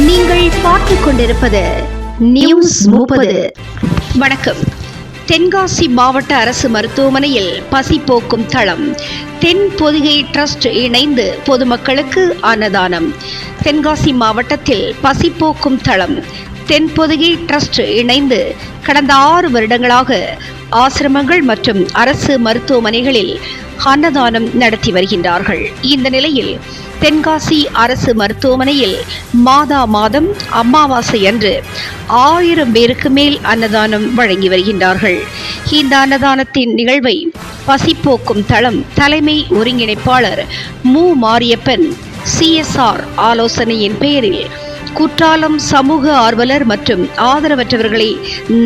நீங்கள் பார்த்துக் கொண்டிருப்பது நியூஸ் 30. வணக்கம். தென்காசி மாவட்ட அரசு மருத்துவமனையில் பசி போக்கும் தளம். தென் பொதிகை டிரஸ்ட் இணைந்து பொதுமக்களுக்கு அன்னதானம். தென்காசி மாவட்டத்தில் பசி போக்கும் தளம் தென் பொதிகை டிரஸ்ட் இணைந்து கடந்த 6 வருடங்களாக ஆசிரமங்கள் மற்றும் அரசு மருத்துவமனைகளில் அன்னதானம் நடத்தி வருகின்றார்கள். இந்த நிலையில் தென்காசி அரசு மருத்துவமனையில் மாதம் அமாவாசை அன்று 1000 பேருக்கு மேல் அன்னதானம் வழங்கி வருகின்றார்கள். இந்த அன்னதானத்தின் நிகழ்வை பசிப்போக்கும் தளம் தலைமை ஒருங்கிணைப்பாளர் மு. மாரியப்பன் CSR ஆலோசனையின் பெயரில் குற்றாலம் சமூக ஆர்வலர் மற்றும் ஆதரவற்றவர்களை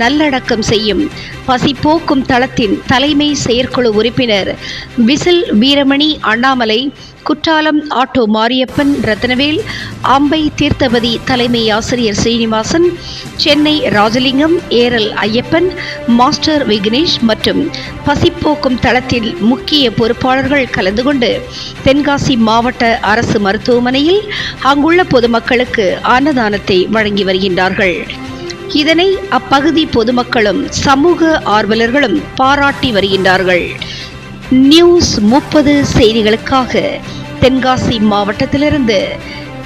நல்லடக்கம் செய்யும் பசிப்போக்கும் தளத்தின் தலைமை செயற்குழு உறுப்பினர் விசில் வீரமணி அண்ணாமலை, குற்றாலம் ஆட்டோ மாரியப்பன் ரத்னவேல், அம்பை தீர்த்தபதி தலைமை ஆசிரியர் ஸ்ரீனிவாசன், சென்னை ராஜலிங்கம், ஏரல் ஐயப்பன், மாஸ்டர் விக்னேஷ் மற்றும் பசிப்போக்கும் தளத்தில் முக்கிய பொறுப்பாளர்கள் கலந்து கொண்டு தென்காசி மாவட்ட அரசு மருத்துவமனையில் அங்குள்ள பொதுமக்களுக்கு அன்னதானத்தை வழங்கி வருகின்றார்கள். இதனை அப்பகுதி பொதுமக்களும் சமூக ஆர்வலர்களும் பாராட்டி வருகின்றார்கள். நியூஸ் 30 செய்திகளுக்காக தென்காசி மாவட்டத்திலிருந்து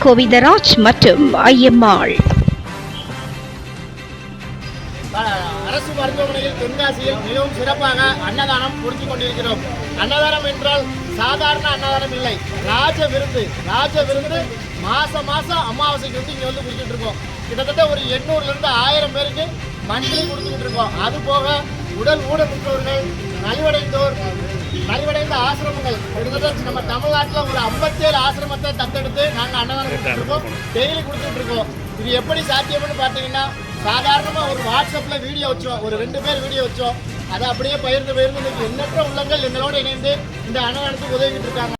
கோவிந்தராஜ் மற்றும் ஐயம்மாள். அரசு மருத்துவமனையில் தென்காசியில் மிகவும் சிறப்பாக அன்னதானம் கொடுத்து கொண்டிருக்கிறோம். அன்னதானம் என்றால் சாதாரண அன்னதானம் இல்லை, ராஜ விருந்து மாசம் அமாவாசைக்கு வந்து இங்கே வந்து கொடுத்துட்டு இருக்கோம். கிட்டத்தட்ட ஒரு 800லேருந்து 1000 பேருக்கு மந்த்லி கொடுத்துக்கிட்டு இருக்கோம். அது போக உடல் ஊனமுற்றோர்கள், நலிவடைந்த ஆசிரமங்கள், கிட்டத்தட்ட நம்ம தமிழ்நாட்டில் ஒரு 57 ஆசிரமத்தை தத்தெடுத்து நாங்கள் அன்னதானம் கொடுத்துட்டு இருக்கோம், டெய்லி கொடுத்துட்டு இருக்கோம். இது எப்படி சாத்தியம்னு பார்த்தீங்கன்னா, சாதாரணமாக ஒரு வாட்ஸ்அப்பில் வீடியோ வச்சோம், ஒரு 2 பேர் வீடியோ வச்சோம், அதை அப்படியே பகிர்ந்து எண்ணற்ற உள்ளங்கள் எங்களோடு இணைந்து இந்த அன்னதானத்துக்கு உதவிக்கிட்டு இருக்காங்க.